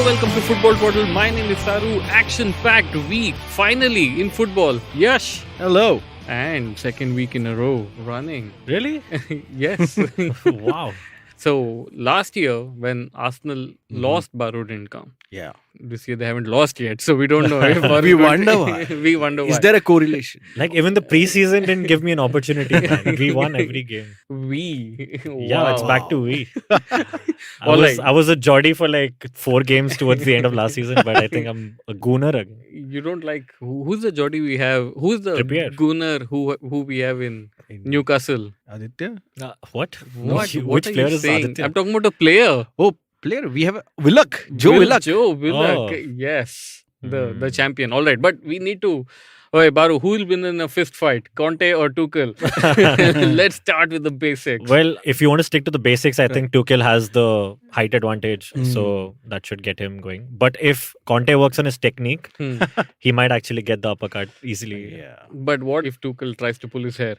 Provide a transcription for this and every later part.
welcome to Football Twaddle. My name is Saru. Action-packed week, finally, in football. Yash. Hello. And second week in a row, running. Really? Yes. Wow. So, last year, when Arsenal lost, Barrow didn't come. Yeah. This year, they haven't lost yet, so we don't know. If Barrow We wonder why. We wonder why. Is there a correlation? Like even the preseason didn't give me an opportunity. Man. We won every game. We. Yeah, it's back to we. Alright. I was a Geordie for like 4 games towards the end of last season, but I think I'm a gooner again. You don't like who's the Geordie we have? Who's the Trippier. Gunner who we have in Newcastle? Aditya? What? What? Which What are player you is saying? Aditya? I'm talking about a player. Oh, player. We have Willock. Joe Willock. Joe Willock. Oh. Yes, the champion. All right, but we need to. Okay, Baru, who will win in a fist fight? Conte or Tuchel? Let's start with the basics. Well, if you want to stick to the basics, I think Tuchel has the height advantage, so that should get him going. But if Conte works on his technique, he might actually get the uppercut easily. Yeah. But what if Tuchel tries to pull his hair?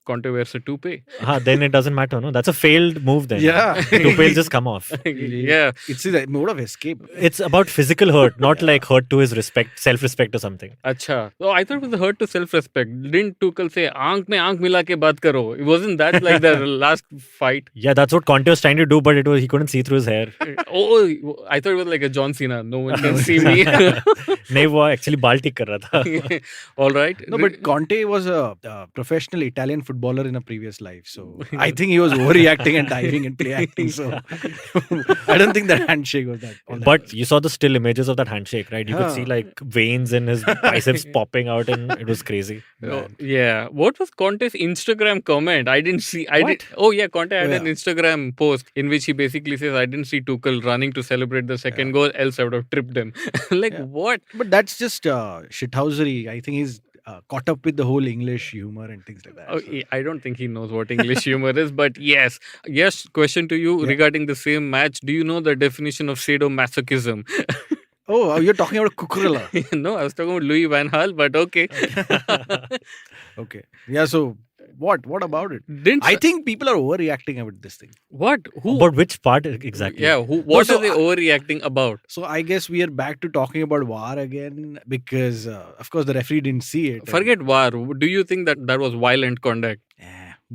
Conte wears a toupee. Then it doesn't matter, no? That's a failed move then. Yeah. Toupee will just come off. Yeah. It's a mode of escape. It's about physical hurt, not like hurt to his respect, self-respect or something. Acha. Oh, I thought it was a hurt to self-respect. Didn't Tuchel say, "Aank mein aank mila ke baat karo"? It wasn't that like the last fight? Yeah, that's what Conte was trying to do, but he couldn't see through his hair. Oh, I thought it was like a John Cena. No one can see me. नहीं वो actually बाल ठीक कर रहा था. All right. No, but Conte was a professional Italian footballer in a previous life. So I think he was overreacting and diving and play acting. So I don't think that handshake was that. all that But was. you saw the still images of that handshake, right? You could see like veins in his biceps popping out, and it was crazy. Oh, yeah. What was Conte's Instagram comment? I didn't see. What? Oh, yeah. Conte had an Yeah. Instagram post in which he basically says, "I didn't see Tuchel running to celebrate the second goal, else I would have tripped him." Like, Yeah. what? But that's just shithousery. I think he's caught up with the whole English humor and things like that. Oh, So- I don't think he knows what English humor is, but yes. Yes, question to you Yeah. regarding the same match. Do you know the definition of sadomasochism? Oh, you're talking about Cucurella. No, I was talking about Louis Van Gaal, but okay. Okay. Yeah, so what about it? Didn't I think people are overreacting about this thing. what? Who? But which part exactly? Yeah, what so are they overreacting about? So I guess we are back to talking about VAR again because, of course, the referee didn't see it. Forget VAR. Do you think that was violent conduct?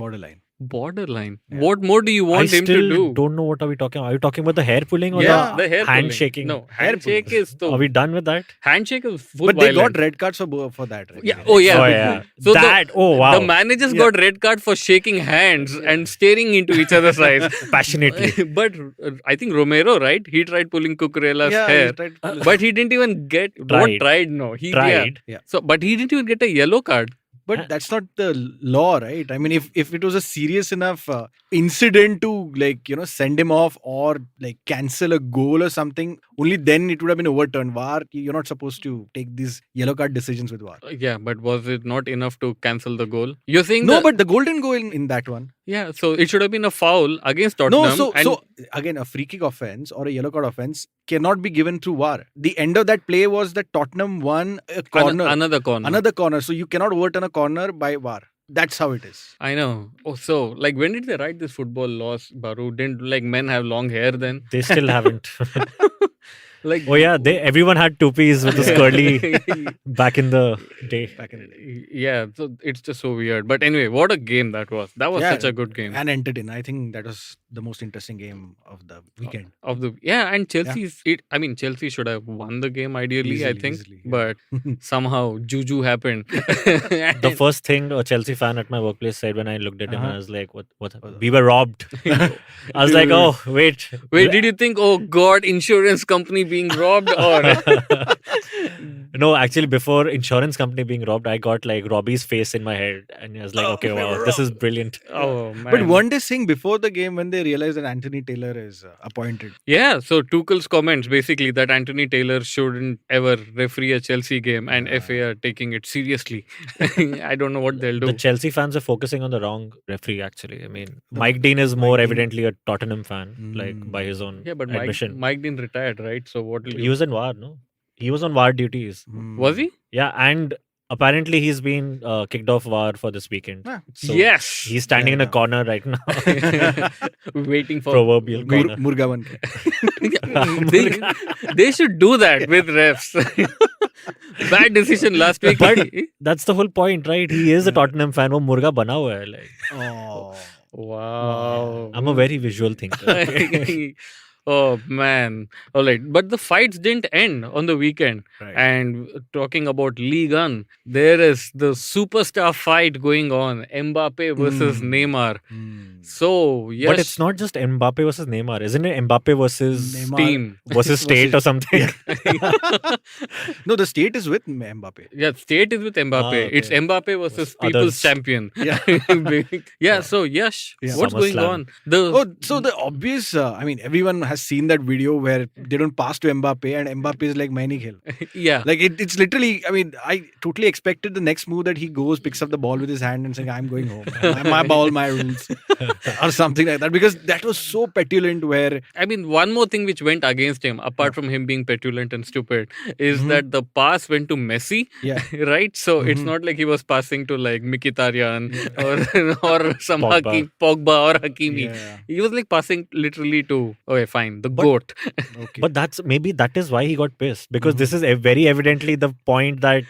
Borderline. Borderline. Yeah. What more do you I want him to still do? don't know what are we talking about. Are you talking about the hair pulling or Yeah, the hair pulling. handshaking? No, handshake is Are we done with that? handshake is full But they violent. got red cards for that, right? Yeah. Oh yeah. Oh yeah. So oh wow. the managers Yeah. got red card for shaking hands and staring into each other's eyes. Passionately. But I think Romero, right? He tried pulling Cucurella's Yeah, hair. he tried to pull it. But he didn't even get Tried. what tried. No, he Tried. Yeah. So, but he didn't even get a yellow card. But that's not the law, right? I mean, if it was a serious enough incident to send him off or like cancel a goal or something, only then it would have been overturned. VAR, you're not supposed to take these yellow card decisions with VAR. Yeah, but was it not enough to cancel the goal? You're saying No, that- but the goal didn't go in that one. yeah. So it should have been a foul against Tottenham. No, and so again, a free kick offense or a yellow card offense cannot be given through VAR. The end of that play was that Tottenham won a corner. another corner. Another corner. So you cannot overturn a corner by VAR. That's how it is. I know. Oh, so like when did they write this football laws, Baru? Didn't like men have long hair then? They still haven't. Like Oh yeah, everyone had toupees with the curly back in the day. Back in the day. Yeah, so it's just so weird. But anyway, what a game that was. That was Yeah, such a good game. And entertaining. I think that was the most interesting game of the weekend. And Chelsea's Chelsea should have won the game ideally, I Easily, think. easily, yeah. But somehow Juju happened. The first thing a Chelsea fan at my workplace said when I looked at him, Uh-huh. I was like, "What? We were robbed." I was like, "Oh, wait, Wait, did you think, oh God, insurance company being robbed or No, actually, before insurance company being robbed, I got like Robbie's face in my head, and I was like, "Okay, wow, this is brilliant." oh man. But weren't they saying before the game when they realized that Anthony Taylor is appointed? Yeah, so Tuchel's comments basically that Anthony Taylor shouldn't ever referee a Chelsea game and FA are taking it seriously. I don't know what they'll do. The Chelsea fans are focusing on the wrong referee. Actually, I mean, Mike Dean is more Dean. evidently a Tottenham fan, like Mm. by his own Yeah, but admission. Mike Dean retired, right? So what will He you... was in VAR, no? He was on VAR duties. Hmm. Was he? Yeah, and Apparently, he's been kicked off VAR for this weekend. Ah, So yes. he's standing in a corner right now. Waiting for Proverbial corner. Murga ban ke. they should do that with refs. Bad decision last week. But that's the whole point, right? He is a Tottenham fan. वो मुर्गा बना हुआ है. Like, Oh. wow. I'm a very visual thinker. Oh man. All right. But the fights didn't end on the weekend. Right. And talking about Ligue 1, there is the superstar fight going on. Mbappe versus Neymar. So, yes. But it's not just Mbappe versus Neymar, isn't it? Mbappe versus Neymar team. versus state or something. No, the state is with Mbappe. Yeah, state is with Mbappe. Okay. It's Mbappe versus Others. people's champion. Yeah. Yeah, so Yash, Yeah. what's going SummerSlam. on? Oh, so the obvious, I mean, everyone has seen that video where they don't pass to Mbappe and Mbappe is like Maini Khel. Yeah. Like it's literally, I mean, I totally expected the next move that he goes, picks up the ball with his hand and saying, I'm going home. My ball, my rules. Or something like that. Because that was so petulant where... I mean, one more thing which went against him, apart from him being petulant and stupid, is that the pass went to Messi, Yeah. right? So it's not like he was passing to like Mkhitaryan or some Pogba. Pogba or Hakimi. Yeah. He was like passing literally to, okay, fine, the GOAT. Okay. But maybe that is why he got pissed, because this is very evidently the point that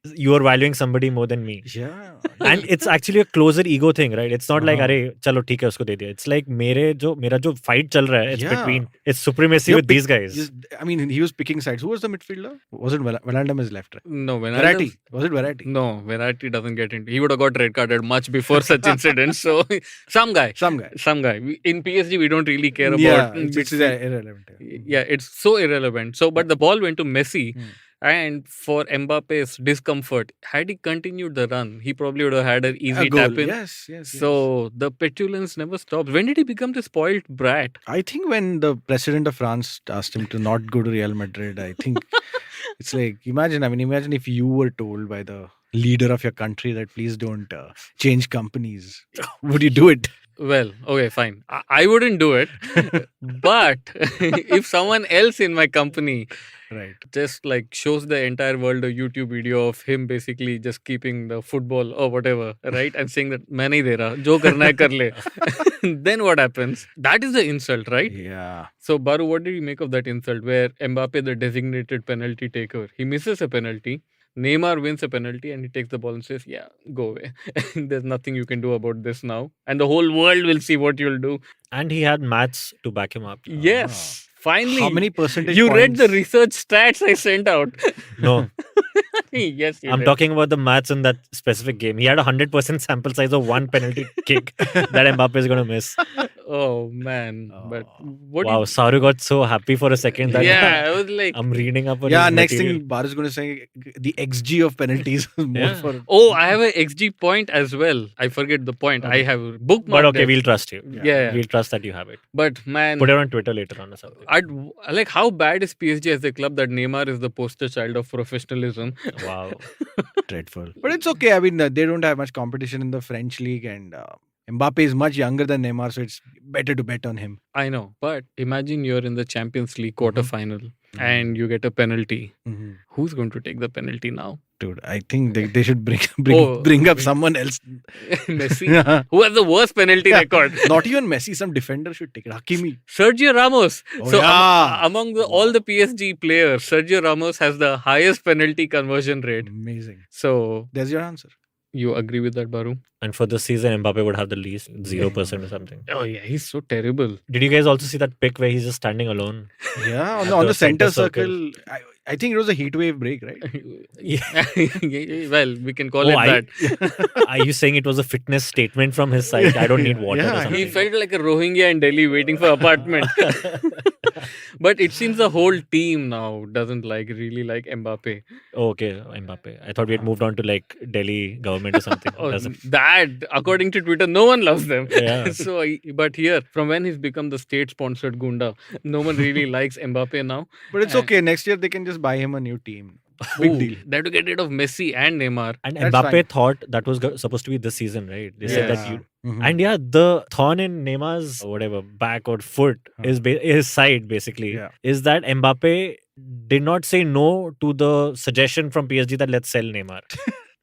you are valuing somebody more than me. Yeah. And it's actually a closer ego thing, right? It's not like, अरे चलो ठीक है उसको दे दिया. It's like मेरा जो fight चल रहा है, it's Yeah. between, it's supremacy You're with these guys. I mean, he was picking sides. Who was the midfielder? Wasn't Wijnaldum is left, right? No, Verratti. Was it Verratti? No, Verratti doesn't get into. He would have got red carded much before such incidents. So, some guy. Some guy. In PSG, we don't really care about. Yeah, it's irrelevant. Yeah, it's so irrelevant. So, but the ball went to Messi. And for Mbappe's discomfort, had he continued the run, he probably would have had an easy A goal. tap in. Yes. So the petulance never stops. When did he become the spoiled brat? I think when the president of France asked him to not go to Real Madrid, I think it's like, imagine if you were told by the leader of your country that please don't change companies. Would you do it? Well, okay, fine. I wouldn't do it. But if someone else in my company Right. just like shows the entire world a YouTube video of him basically just keeping the football or whatever, right? And saying that main nahi de raha, jo karna hai kar le. Then what happens? That is the insult, right? Yeah. So Baru, what did you make of that insult where Mbappe, the designated penalty taker, he misses a penalty, Neymar wins a penalty and he takes the ball and says, yeah, go away. There's nothing you can do about this now. And the whole world will see what you'll do. And he had maths to back him up. Yes. Finally. How many percentage You points? read the research stats I sent out. No, Yes, you I'm did. talking about the maths in that specific game. He had 100% sample size of one penalty kick that Mbappe is going to miss. Oh man. But what Wow, Saru got so happy for a second that yeah, I was like, I'm reading up on Yeah, his next material. thing Bar is going to say the XG of penalties is more Yeah. for... oh, I have a XG point as well. I forget the point. I have bookmarked But okay, it. we'll trust you. Yeah. We'll trust that you have it. But man, Put it on Twitter later on or something. I'd like how bad is PSG as a club that Neymar is the poster child of professionalism. Wow. Dreadful. But it's okay. I mean, they don't have much competition in the French league and Mbappe is much younger than Neymar, so it's better to bet on him. I know, but imagine you're in the Champions League quarterfinal and you get a penalty. Who's going to take the penalty now? Dude, I think they should bring Oh. bring up someone else. Messi, who has the worst penalty record. Not even Messi, some defender should take it. Hakimi. Sergio Ramos. Oh, So yeah. among all the PSG players, Sergio Ramos has the highest penalty conversion rate. Amazing. So There's your answer. you agree with that, Baru? And for this season, Mbappe would have the least 0% or something. Oh yeah, he's so terrible. Did you guys also see that pic where he's just standing alone? Yeah, At on the the center center circle. I think it was a heat wave break, right? Well, we can call Oh, it that. Are you saying it was a fitness statement from his side? I don't need water Yeah, or something. He felt like a Rohingya in Delhi waiting for apartment. But it seems the whole team now doesn't really like Mbappe. Oh, okay, Mbappe. I thought we had moved on to like Delhi government or something. Oh, Doesn't- that according to Twitter, no one loves them. Yeah. But here, from when he's become the state-sponsored gunda, no one really likes Mbappe now. But it's okay. Next year they can just buy him a new team. Big Ooh, deal. They have to get rid of Messi and Neymar. And That's Mbappe fine. thought that was supposed to be this season, right? They said that you. Mhm. And yeah, the thorn in Neymar's whatever back or foot is his side basically. Yeah. Is that Mbappe did not say no to the suggestion from PSG that let's sell Neymar.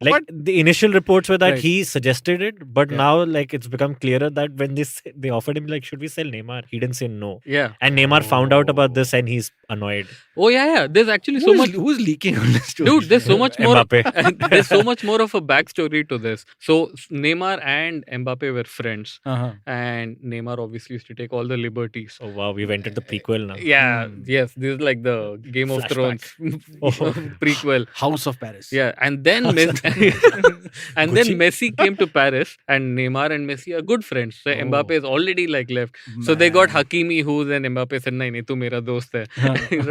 Like What? the initial reports were that Right. he suggested it, but Yeah. now like it's become clearer that when they offered him like, should we sell Neymar? He didn't say no. Yeah. And Neymar found out about this and he's annoyed. Oh yeah. There's actually so much. Who's leaking on this story? Dude, there's so much more. Mbappe. There's so much more of a backstory to this. So Neymar and Mbappe were friends, Uh-huh. and Neymar obviously used to take all the liberties. Oh wow, we've entered the prequel now. Yeah, Hmm. yes, this is like the Game of Flashback. Thrones Oh. prequel. House of Paris. Yeah, and then and then Messi came to Paris, and Neymar and Messi are good friends. So Oh. Mbappe is already like left. So they got Man. Hakimi, who's and Mbappe said, "Nahi, nahi, tu mera dost hai,"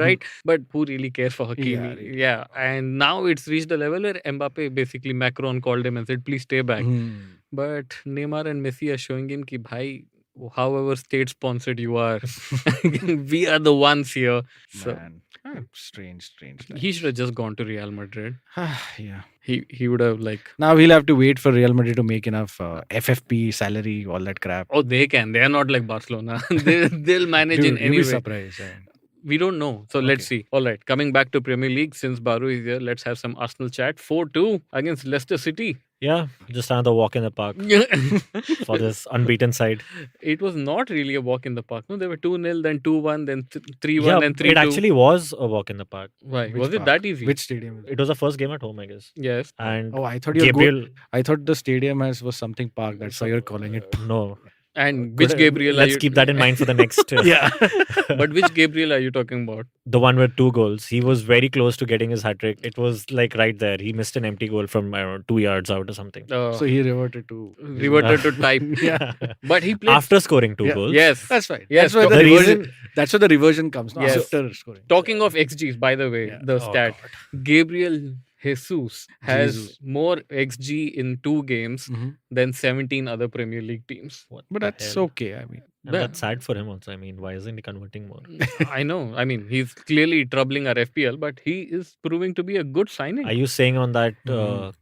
right? But who really cares for Hakimi? right. Yeah, and now it's reached a level where Mbappe basically Macron called him and said, "Please stay back." Hmm. But Neymar and Messi are showing him ki bhai, however state sponsored you are, we are the ones here. So Man. Strange. he should have just gone to Real Madrid. Yeah. He would have like, Now we'll have to wait for Real Madrid to make enough FFP salary, all that crap. oh, they can. They are not like Barcelona. They'll manage in Dude, any you'll be way. surprised. We don't know. So let's see. All right. Coming back to Premier League, since Baru is here, let's have some Arsenal chat. 4-2 against Leicester City. Yeah, just another walk in the park for this unbeaten side. It was not really a walk in the park. No, they were 2-0, then 2-1, then 3-1, Yeah, then 3-2. it actually was a walk in the park. Why? Which Was it park? that easy? Which stadium? It was the first game at home, I guess. Yes. And Oh, I thought Gabriel, I thought the stadium was something park. That's why you're calling it. no. And which Gabriel Let's are you... keep that in mind for the next. Yeah. But which Gabriel are you talking about? The one with 2 goals. He was very close to getting his hat trick. It was like right there. He missed an empty goal from, I don't know, 2 yards out or something. So he reverted to Reverted to type. Yeah. But he played... After scoring 2 Yeah. goals. Yes. That's right. Yes, That's why the that's where the reversion comes. No? Yes. After scoring. Talking of XGs, by the way, Yeah. the Oh, stat. Gabriel Jesus has Jesus. more XG in 2 games Mhm. than 17 other Premier League teams. What But the that's hell? okay. I mean, And Yeah. that's sad for him also. I mean, why isn't he converting more? I know. I mean, he's clearly troubling our FPL, but he is proving to be a good signing. Are you saying on that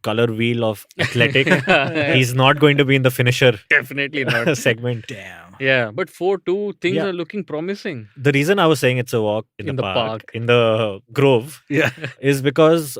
color wheel of athletic, He's he's not going to be in the finisher definitely not. segment? damn. Yeah, but 4-2, things Yeah. are looking promising. The reason I was saying it's a walk in the park, in the Grove, Yeah. is because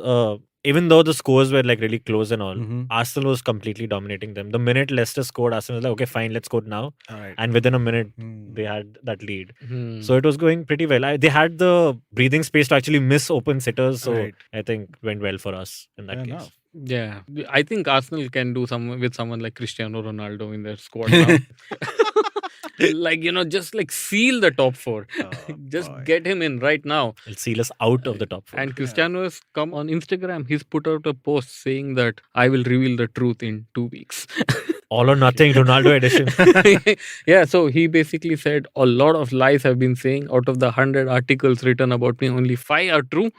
even though the scores were like really close and all, Mhm. Arsenal was completely dominating them. The minute Leicester scored, Arsenal was like, okay, fine, let's score now. All right. And within a minute, Hmm. they had that lead. Hmm. So it was going pretty well. They had the breathing space to actually miss open sitters. So Right. I think went well for us in that Fair case. enough. Yeah, I think Arsenal can do some with someone like Cristiano Ronaldo in their squad now. Like, just like seal the top 4. Oh, Just boy. get him in right now. It'll seal us out of the top 4. And Cristiano has come on Instagram. He's put out a post saying that I will reveal the truth in 2 weeks. All or nothing Ronaldo edition. Yeah, so he basically said a lot of lies have been saying. Out of the 100 articles written about me, only 5 are true.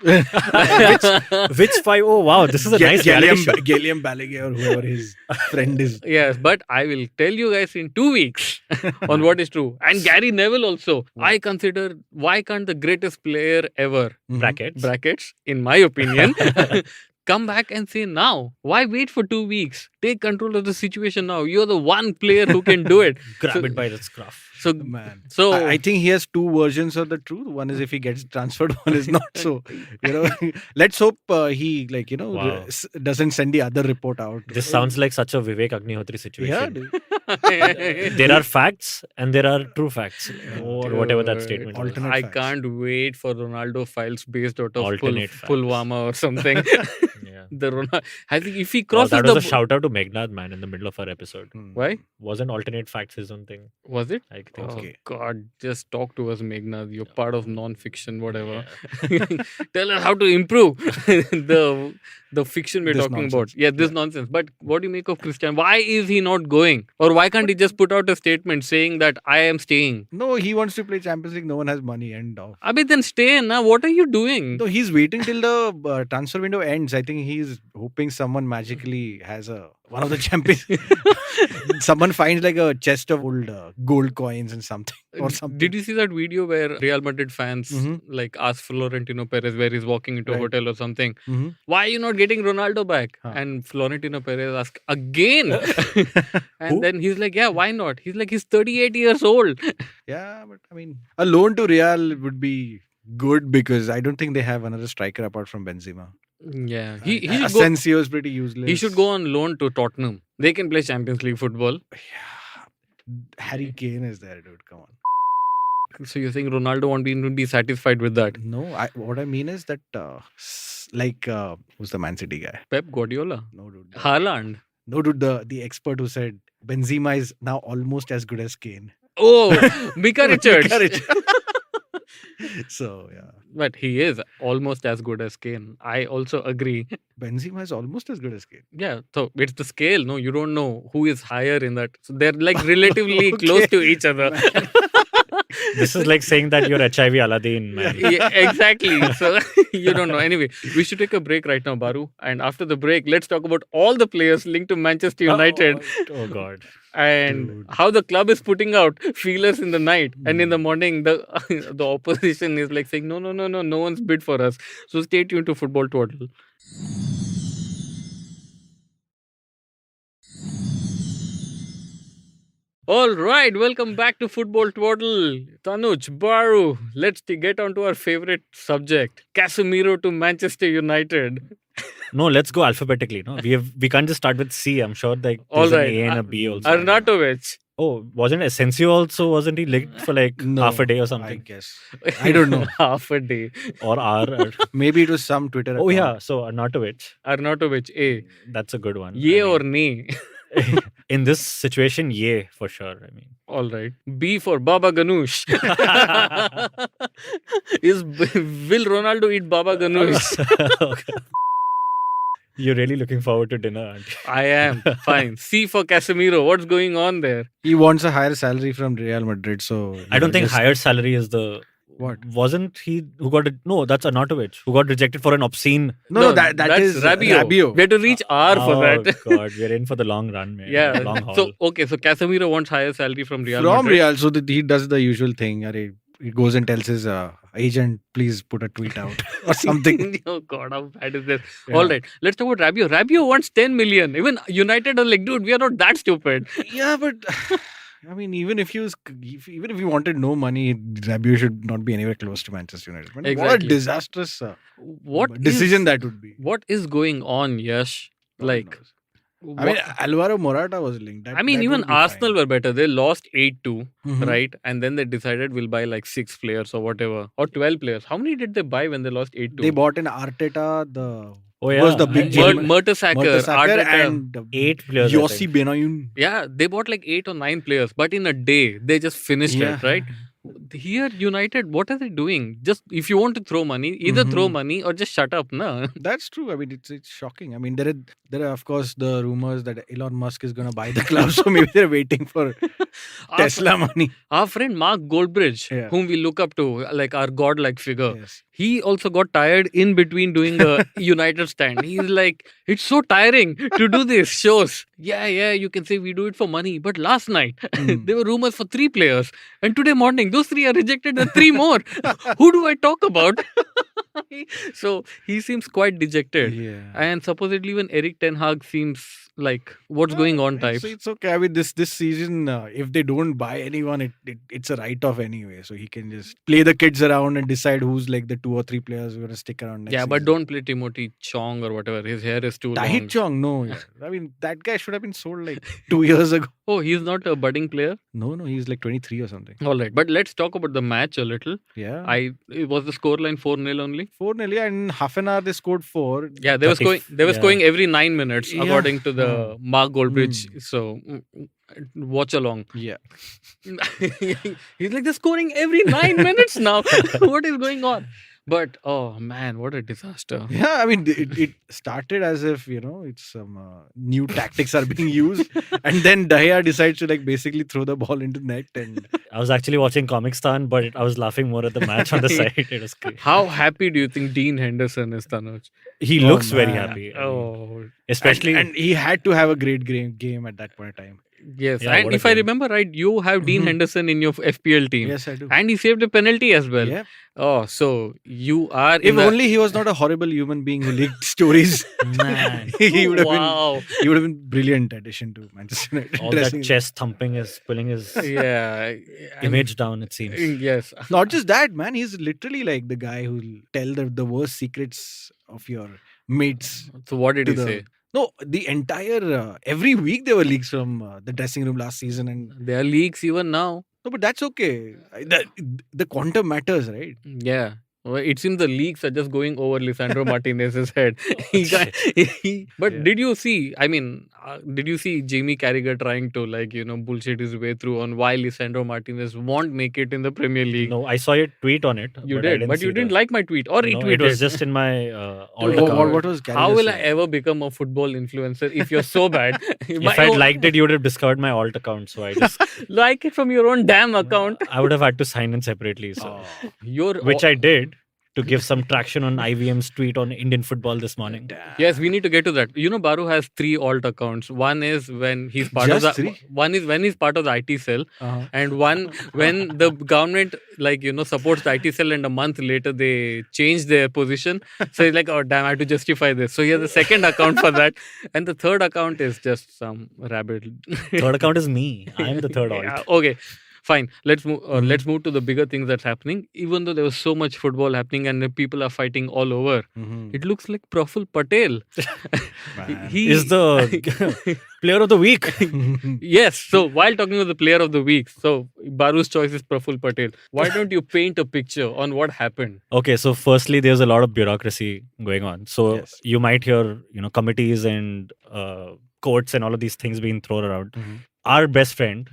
Which 5? Oh, wow. This is a nice reality show. Gallium Balaguer or whoever his friend is. Yes, but I will tell you guys in 2 weeks on what is true. And Gary Neville also. I consider, why can't the greatest player ever, brackets, in my opinion, come back and say now? Why wait for 2 weeks? Take control of the situation now. You're the one player who can do it. Grab it by the scruff. So, Man. so I think he has 2 versions of the truth. One is if he gets transferred, one is not. So, let's hope he Wow. doesn't send the other report out. This sounds like such a Vivek Agnihotri Yeah, situation. dude. There are facts and there are true facts. Or whatever that statement was. Alternate I facts. can't wait for Ronaldo files based out of Alternate facts. Pulwama or something. Yeah. I think if he Wow, crosses that was the a shout out to Meghnad, man, in the middle of our episode. Hmm. Why? Wasn't alternate facts his own thing? Was it? I think Okay. Oh God, just talk to us, Meghnad. You're part of non-fiction, whatever. Tell us how to improve the fiction we're This talking nonsense. about. Yeah, this nonsense. But what do you make of Christian? Why is he not going? Or why can't he just put out a statement saying that I am staying? No, he wants to play Champions League. No one has money. End of. Abhi, then stay na. What are you doing? No, he's waiting till the transfer window ends. I think he's hoping someone magically has one of the champions. Someone finds like a chest of old gold coins and something or something. Did you see that video where Real Madrid fans Mhm. like ask Florentino Perez where he's walking into a Right. hotel or something? Mhm. Why are you not getting Ronaldo back? Huh. And Florentino Perez asked again. And Who? then he's like, yeah, why not? He's like, he's 38 years old. Yeah, but I mean, a loan to Real would be good because I don't think they have another striker apart from Benzema. Yeah, he should go. Asensio is pretty useless. He should go on loan to Tottenham. They can play Champions League football. Yeah. Harry Kane is there, dude. Come on. So you think Ronaldo won't be satisfied with that? No, what I mean is that who's the Man City guy? Pep Guardiola, No, dude. Haaland. No, dude. The expert who said Benzema is now almost as good as Kane. Oh, Mika Richards. Mika Richards. So yeah, But he is almost as good as Kane. I also agree. Benzema is almost as good as Kane. Yeah, so it's the scale. No, you don't know who is higher in that. So they're like relatively close to each other. This is like saying that you're HIV Aladdin, man. Yeah, exactly. So you don't know. Anyway, we should take a break right now, Baru. And after the break, let's talk about all the players linked to Manchester United Oh God. and Dude. how the club is putting out feelers in the night, and in the morning the the opposition is like saying no one's bid for us. So stay tuned to Football Twaddle. All right, welcome back to Football Twaddle. Tanuj, Baru, let's get on to our favorite subject, Casemiro to Manchester United. No, let's go alphabetically. No, we can't just start with C. I'm sure like All there's right. an A and a B also. Arnautovic. Oh, wasn't Asensio also? Wasn't he linked for like No, half a day or I something? guess. I don't know. Half a day. Or R? Maybe it was some Twitter. Oh account. yeah. So Arnautovic. Arnautovic, A. That's a good one. Ye I or mean, nay? in this situation, yeah, for sure. I mean, All right. B for Baba Ganoush. Will Ronaldo eat Baba Ganoush? Okay. You're really looking forward to dinner, aren't you? I am. Fine. C for Casemiro. What's going on there? He wants a higher salary from Real Madrid, so I don't think higher salary is the. What? Wasn't he who got it? No, that's Arnautovic who got rejected for an obscene. No, that's Rabiot. We have to reach R for Oh that. God, we're in for the long run, man. Yeah. Long haul. So Casemiro wants higher salary from Real from Madrid. Real, so that he does the usual thing. He goes and tells his agent, please put a tweet out or something. Oh God, how bad is this? Yeah. All right, let's talk about Rabiot. Rabiot wants 10 million. Even United are like, dude, we are not that stupid. Yeah, but I mean, even if you wanted no money, Rabiot should not be anywhere close to Manchester United. Man, What a Exactly. disastrous What decision is- that would be. What is going on, Yash? God Like, knows. I mean, Alvaro Morata was linked. even Arsenal were better. They lost 8-2, Mhm. right? And then they decided we'll buy like 6 players or whatever, or 12 players. How many did they buy when they lost 8-2? They bought in Arteta, Oh yeah, was the big I- deal. Mertesacker, Mertesacker Arteta. and 8 players. I Yossi think. Benayoun. Yeah, they bought like 8 or 9 players, but in a day they just finished it, right? Here, United, what are they doing? Just if you want to throw money, either throw Mhm. money or just shut up, na? That's true. I mean, it's shocking. I mean, there are of course the rumors that Elon Musk is going to buy the club, so maybe they're waiting for Tesla money. Our friend Mark Goldbridge, Yeah. whom we look up to, like our godlike figure, Yes. he also got tired in between doing a United stand. He's like, it's so tiring to do these shows. Yeah, you can say we do it for money. But last night, Mm. there were rumors for 3 players. And today morning, those 3 are rejected and 3 more. Who do I talk about? So he seems quite dejected. Yeah. And supposedly even Eric Ten Hag seems like, what's going on type. It's okay. I mean, this season, if they don't buy anyone, it's a write-off anyway. So he can just play the kids around and decide who's like the 2 or 3 players who are going to stick around next Yeah, but season. don't play Timothy Chong or whatever. His hair is too long. Tahit Chong, no. Yeah. I mean, that guy should have been sold like 2 years ago. Oh, he's not a budding player? No, he's like 23 or something. All right, but let's talk about the match a little. Yeah. It was the scoreline 4-0 only. 4-0, yeah, in half an hour they scored 4. Yeah, they were 30 scoring. They were yeah. scoring every 9 minutes, Yeah. according to the Mark Goldbridge. Mm. So watch along. Yeah. He's like, they're scoring every 9 minutes now. What is going on? But oh man, what a disaster! Yeah, I mean, it started as if, it's some new tactics are being used. And then Dahya decides to like basically throw the ball into net. And I was actually watching Comicstan, but I was laughing more at the match on the side. It was great. How happy do you think Dean Henderson is, Tanuj? He Oh, looks very man. happy. I mean, Oh, especially and he had to have a great game at that point in time. yes. Yeah, And what a if I game. remember right, you have Dean Mhm. Henderson in your FPL team. Yes, I do. And he saved a penalty as well. Yeah. Oh, so you are If in the- only he was not a horrible human being who leaked stories, Man. he would have wow. been brilliant addition to Manchester United. all dressing that room. chest thumping is pulling his Yeah. image down, it seems. Yes. Not just that, man. He's literally like the guy who'll tell the worst secrets of your mates. So what did to he the- say? No, the entire every week there were leaks from the dressing room last season, and There are leaks even now. no, but that's okay. The quantum matters, right? Yeah. Well, it seems the leaks are just going over Lisandro Martinez's head. But Yeah. did you see? I mean, did you see Jamie Carragher trying to bullshit his way through on why Lisandro Martinez won't make it in the Premier League? No, I saw your tweet on it. You but I did, didn't but you see didn't the- like my tweet or No, retweeted. it was just in my alt Dude, account. What was How Carragher will I saying? ever become a football influencer if you're so bad? If I'd liked it, you would have discovered my alt account. So I just like it from your own damn account. I would have had to sign in separately. So Your which I did to give some traction on IVM's tweet on Indian football this morning. Yes, we need to get to that. Baru has 3 alt accounts. One is when he's part Just of the 3? one is when he's part of the IT cell, Uh-huh. and one when the government supports the IT cell, and a month later they change their position. So he's like, oh damn, I have to justify this. So he has a second account for that, and the third account is just some rabbit. Third account is me. I'm the third alt. Yeah, okay. Fine. Let's move. Let's move to the bigger things that's happening. Even though there was so much football happening and the people are fighting all over, Mhm. it looks like Praful Patel. Man. he Is the player of the week. yes. So while talking about the player of the week, so Baru's choice is Praful Patel. Why don't you paint a picture on what happened? Okay, so firstly, there's a lot of bureaucracy going on. So Yes. you might hear, committees and courts and all of these things being thrown around. Mhm. Our best friend,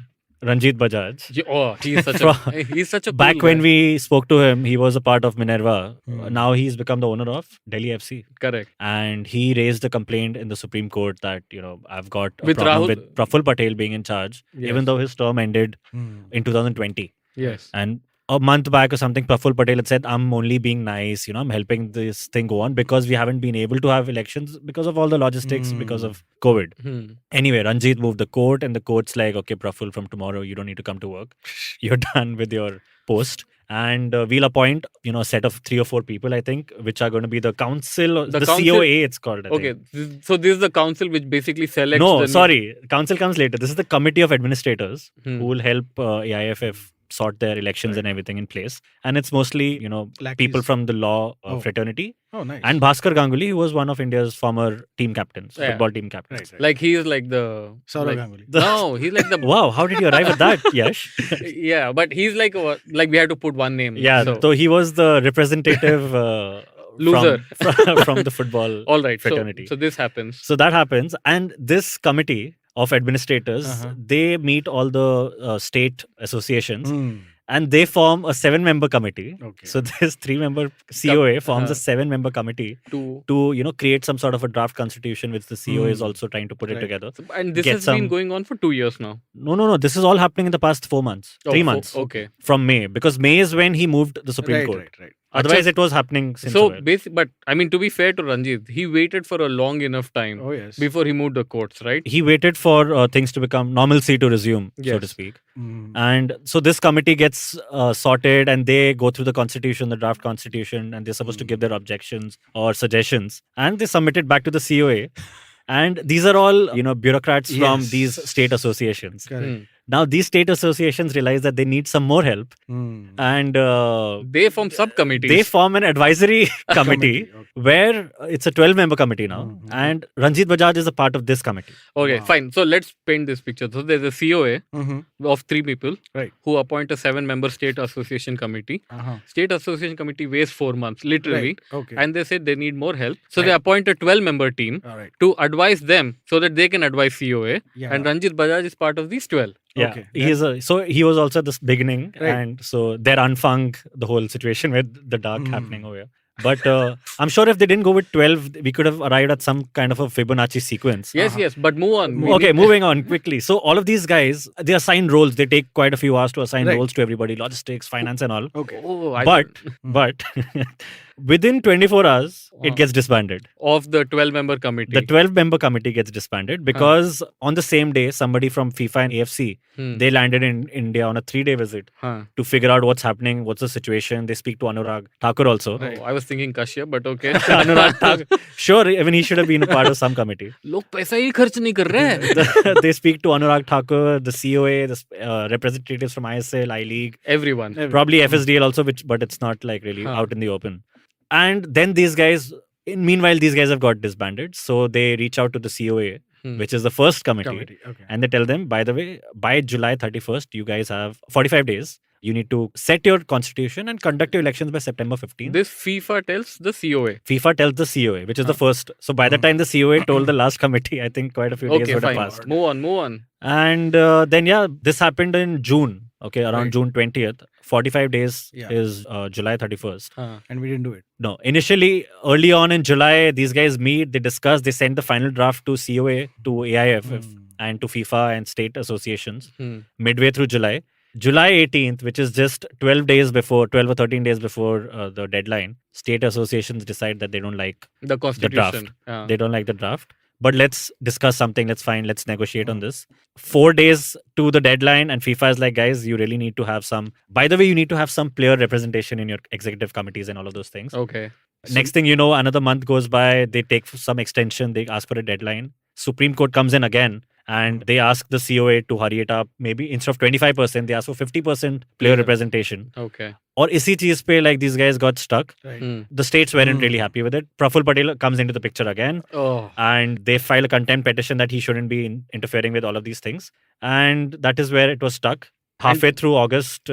Ranjit Bajaj, He's such a he's such a cool back when guy. we spoke to him, he was a part of Minerva. Hmm. Now he's become the owner of Delhi FC. Correct. And he raised a complaint in the Supreme Court that, I've got a With problem Rahul- with Praful Patel being in charge, Yes. even though his term ended Hmm. in 2020. Yes. And a month back or something, Praful Patel had said, I'm only being nice, I'm helping this thing go on because we haven't been able to have elections because of all the logistics, because of COVID. Hmm. Anyway, Ranjit moved the court and the court's like, okay, Praful, from tomorrow, you don't need to come to work. You're done with your post. And we'll appoint, a set of 3 or 4 people, I think, which are going to be the council, The the council- COA, it's called. I Okay. think. So this is the council which basically selects. No, the sorry. Council comes later. This is the committee of administrators Hmm. who will help AIFF sort their elections and everything in place. And it's mostly, Lackeys. people from the law Oh. fraternity. Oh, nice. And Bhaskar Ganguly, who was one of India's former team captains, Yeah. football team captains. Right. Like he is like the Saurav like, Ganguly. No, he's like the Wow, how did you arrive at that, Yash? yeah, but he's like we had to put one name. Yeah, so he was the representative Loser. from the football all right. fraternity. So this happens. So that happens, and this committee of administrators, Uh-huh. they meet all the state associations, Hmm. and they form a 7-member committee. Okay. So this 3-member COA forms uh-huh. a 7-member committee To to create some sort of a draft constitution, which the COA is Hmm. also trying to put it Right. together. and this Get has been some- going on for 2 years now. No. This is all happening in the past 4 months, 3 months Okay. from May, because May is when he moved the Supreme Right, Court. right. Otherwise, it was happening since a So while. but I mean, to be fair to Ranjit, he waited for a long enough time Oh, yes. before he moved the courts, right? He waited for things to become normalcy to resume, so to Yes. speak. Hmm. And so this committee gets sorted, and they go through the constitution, the draft constitution, and they're supposed to give their objections or suggestions, and they submit it back to the COA. And these are all, bureaucrats from Yes. these state associations. Correct. Hmm. Now, these state associations realize that they need some more help, Hmm. and They form subcommittees. they form an advisory committee Okay. where it's a 12-member committee now, Mhm. and Ranjit Bajaj is a part of this committee. Okay, Wow. fine. So let's paint this picture. So there's a COA Mhm. of 3 people Right. who appoint a 7-member state association committee. Uh-huh. State association committee weighs 4 months, literally. Right. Okay. And they said they need more help. So Right. they appoint a 12-member team All right. to advise them so that they can advise COA. Yeah. And Ranjit Bajaj is part of these 12. Yeah, Okay. so he was also at the beginning, Right. and so they're unfung the whole situation with the dark Hmm. happening over here. But I'm sure if they didn't go with 12, we could have arrived at some kind of a Fibonacci sequence. Yes, Uh-huh. yes. But move on. We Okay, need- moving on quickly. So all of these guys, they assign roles. They take quite a few hours to assign Right. roles to everybody, logistics, finance, and all. Okay. Oh, I But don't- but within 24 hours, Wow. it gets disbanded. of the 12-member committee. The 12-member committee gets disbanded because on the same day, somebody from FIFA and AFC, Hmm. they landed in India on a 3-day visit Huh. to figure out what's happening, what's the situation. They speak to Anurag Thakur also. Oh, I was thinking Kashyap, but okay. Anurag Thakur. Sure, I mean, he should have been a part of some committee. लोग पैसा ही खर्च नहीं कर रहे हैं. They speak to Anurag Thakur, the COA, the representatives from ISL, I-League, Everyone. probably FSDL also, but it's not like really Huh. out in the open. And then these guys, Meanwhile, these guys have got disbanded. So they reach out to the COA, which is the first committee. Okay. And they tell them, by the way, by July 31st, you guys have 45 days. You need to set your constitution and conduct your elections by September 15th. This FIFA tells the COA. FIFA tells the COA, which is the first. So by the time the COA told the last committee, I think quite a few days Okay, would have fine. passed. Move on. And then, this happened in June. Okay, around Right. June 20th. 45 days Yeah. is July 31st. And we didn't do it. No, initially, early on in July, these guys meet, they discuss, they send the final draft to COA, to AIFF, and to FIFA and state associations midway through July. July 18th, which is just 12 or 13 days before the deadline, state associations decide that they don't like The constitution. They don't like the draft. But let's discuss something. Let's negotiate on this. 4 days to the deadline, and FIFA is like, guys, you really need to have some. By the way, you need to have some player representation in your executive committees and all of those things. Okay. Next thing you know, another month goes by. They take some extension. They ask for a deadline. Supreme Court comes in again, and they ask the COA to hurry it up. Maybe instead of 25%, they ask for 50% player representation. Okay. Or isi cheez pe, like these guys got stuck. Right. The states weren't really happy with it. Praful Patel comes into the picture again. Oh. And they file a contempt petition that he shouldn't be interfering with all of these things. And that is where it was stuck. Halfway through August,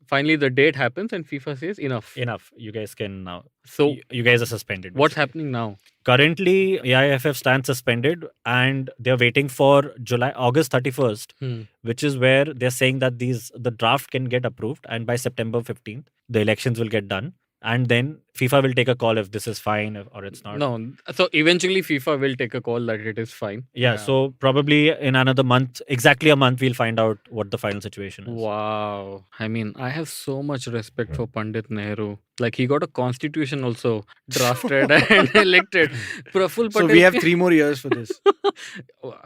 Finally, the date happens and FIFA says enough. you guys can now. So, You guys are suspended. what's basically. happening now? Currently, AIFF stands suspended and they're waiting for August 31st, which is where they're saying that the draft can get approved, and by September 15th, the elections will get done. And then FIFA will take a call if this is fine or it's not. No. So, eventually, FIFA will take a call that it is fine. Yeah, so probably in another month, exactly a month, we'll find out what the final situation is. Wow. I mean, I have so much respect for Pandit Nehru. Like, he got a constitution also drafted and elected. Praful Patel. So we have 3 more years for this.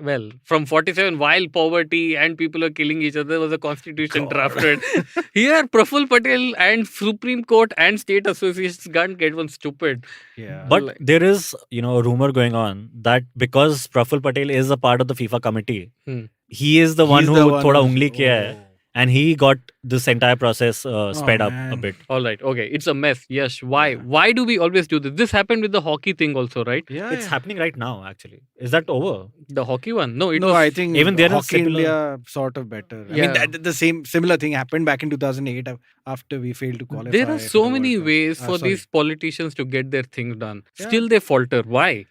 Well, from 47, while poverty and people are killing each other, there was a constitution drafted. Here, Praful Patel and Supreme Court and state associations can't get one stupid. Yeah. But there is, a rumor going on that because Praful Patel is a part of the FIFA committee, he is the one He's who the one thoda who's- ungli kiya hai. And he got this entire process sped up a man. bit. All right. Okay. It's a mess. Yes. Why? Why do we always do this? This happened with the hockey thing also, right? Yeah, It's happening right now, actually. Is that over? The hockey one? No, it No, was. I think even there is Hockey similar- India sort of better. I Yeah. mean, the similar thing happened back in 2008 after we failed to qualify. There are for so the many World Cup. ways for Sorry. these politicians to get their things done. Yeah. Still, they falter. Why?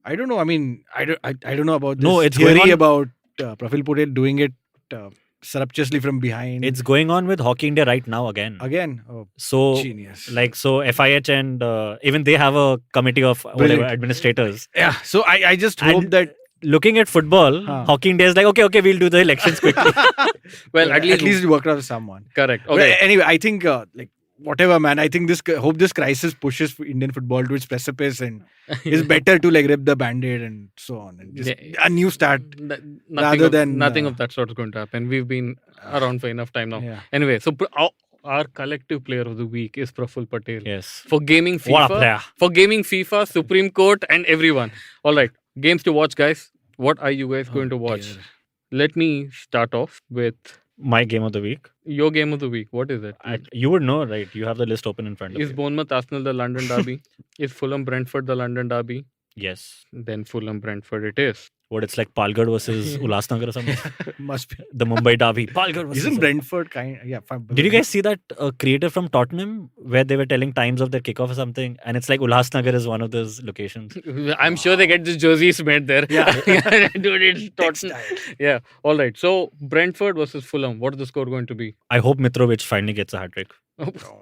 I don't know. I mean, I don't know about this No, it's theory going on- about Praful Patel doing it surreptitiously from behind. It's going on with Hockey India right now again. Again. Oh, So, genius. so FIH and even they have a committee of whatever Brilliant. administrators. Yeah. So I just And- hope that Looking at football, Huh. Hockey India is like, okay, we'll do the elections quickly. Well, at least, it worked out with someone. correct. But Okay. anyway, I think like whatever, man. I think hope this crisis pushes Indian football to its precipice, and it's better to like rip the band-aid and so on, and just Yeah. a new start. Nothing rather of, than, nothing of that sort is going to happen. We've been around for enough time now. Yeah. Anyway, so our collective player of the week is Praful Patel. Yes. For gaming What a FIFA, player. Supreme Court, and everyone. All right, games to watch, guys. What are you guys going to watch? dear. Let me start off with My game of the week. your game of the week. What is it? You would know, right? You have the list open in front of Is you. Bournemouth Arsenal the London Derby? Is Fulham Brentford the London Derby? Yes. Then Fulham Brentford it is. What, it's like Palgad versus Ulhasnagar or something? Must be. The Mumbai Derby. Palgad versus... Isn't Brentford kind? Yeah. Did you guys see that creator from Tottenham where they were telling times of their kickoff or something? And it's like Ulhasnagar is one of those locations. I'm sure they get these jerseys made there. Yeah. Dude, it's Tottenham. Yeah. All right. So Brentford versus Fulham. What is the score going to be? I hope Mitrovic finally gets a hat-trick.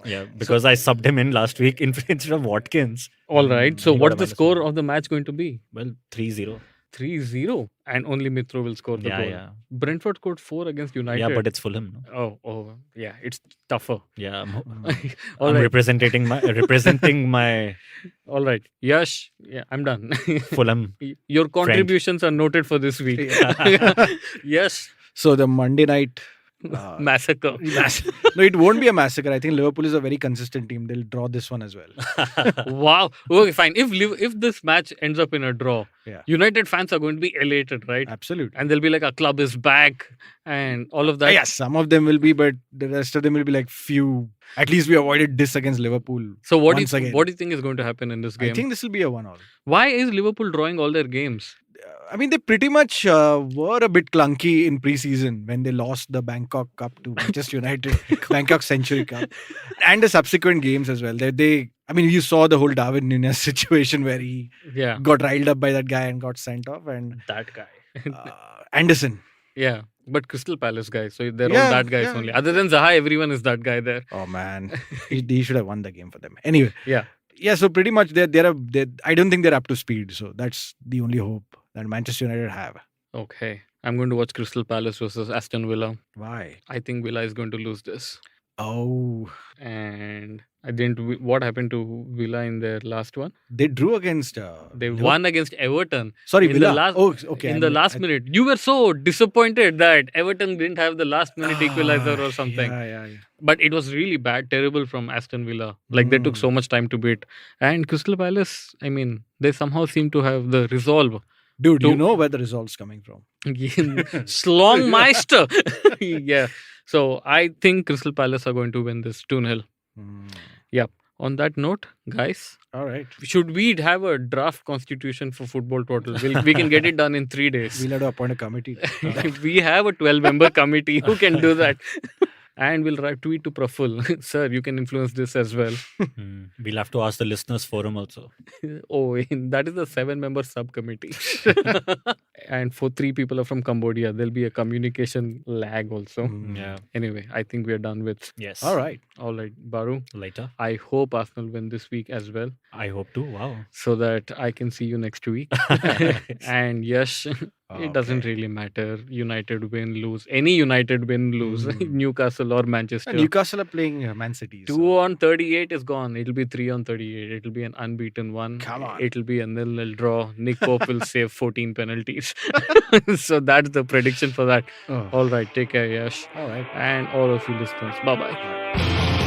Yeah, because I subbed him in last week instead of Watkins. All right. So He got what's a the minus score one. of the match going to be? Well, 3-0. 3-0. And only Mitro will score the goal. Yeah. Brentford scored 4 against United. Yeah, but it's Fulham. No? Oh, yeah. It's tougher. Yeah, I'm All I'm right. representing my All right. Yash, yeah, I'm done. Fulham. Your contributions are noted for this week. Yes. So the Monday night Massacre. No, it won't be a massacre. I think Liverpool is a very consistent team. They'll draw this one as well. Wow. Okay, fine. If this match ends up in a draw, Yeah. United fans are going to be elated, right? Absolutely. And they'll be like, our club is back and all of that. Yeah, some of them will be, but the rest of them will be like few. At least we avoided this against Liverpool. So what once do you again. what do you think is going to happen in this game? I think this will be a 1-1. Why is Liverpool drawing all their games? I mean, they pretty much were a bit clunky in pre-season when they lost the Bangkok Cup to Manchester United, Bangkok Century Cup, and the subsequent games as well. I mean, you saw the whole Darwin Núñez situation where he Yeah. got riled up by that guy and got sent off, and That guy. Anderson. Yeah. But Crystal Palace guys, so they're Yeah, all that guys yeah. only. Other than Zaha, everyone is that guy there. Oh man, he should have won the game for them. Anyway, Yeah. yeah. So pretty much I don't think they're up to speed. So that's the only hope that Manchester United have. Okay. I'm going to watch Crystal Palace versus Aston Villa. Why? I think Villa is going to lose this. Oh, And what happened to Villa in their last one? they drew against. They Liverpool. won against Everton. Sorry, in Villa. the last- Oh, okay. in the last minute. You were so disappointed that Everton didn't have the last minute equalizer or something. Yeah. But it was really bad, terrible from Aston Villa. Like they took so much time to beat. And Crystal Palace, I mean, they somehow seem to have the resolve. Dude, you To- know where the result's coming from. Slongmeister. Yeah. So I think Crystal Palace are going to win this 2-0. Yep. On that note, guys, All right. should we have a draft constitution for Football Twaddle? We can get it done in 3 days. We'll have to appoint a committee. We have a 12-member committee who can do that. And we'll write tweet to Praful. Sir, you can influence this as well. We'll have to ask the listeners forum also. Oh, that is the 7-member subcommittee. And 3 people are from Cambodia. There'll be a communication lag also. Yeah. Anyway, I think we are done with. Yes. All right. All right, Baru. Later. I hope Arsenal win this week as well, I hope to. Wow. so that I can see you next week. And yes, it doesn't Okay. really matter. United win, lose. Any United win, lose. Newcastle or Manchester. Newcastle are playing Man City. 2 on 38 is gone. It'll be 3 on 38. It'll be an unbeaten one. Come on. It'll be a 0-0 draw. Nick Pope will save 14 penalties. So that's the prediction for that. Oh. All right. Take care, Yash. All right. And all of you listeners. Bye-bye.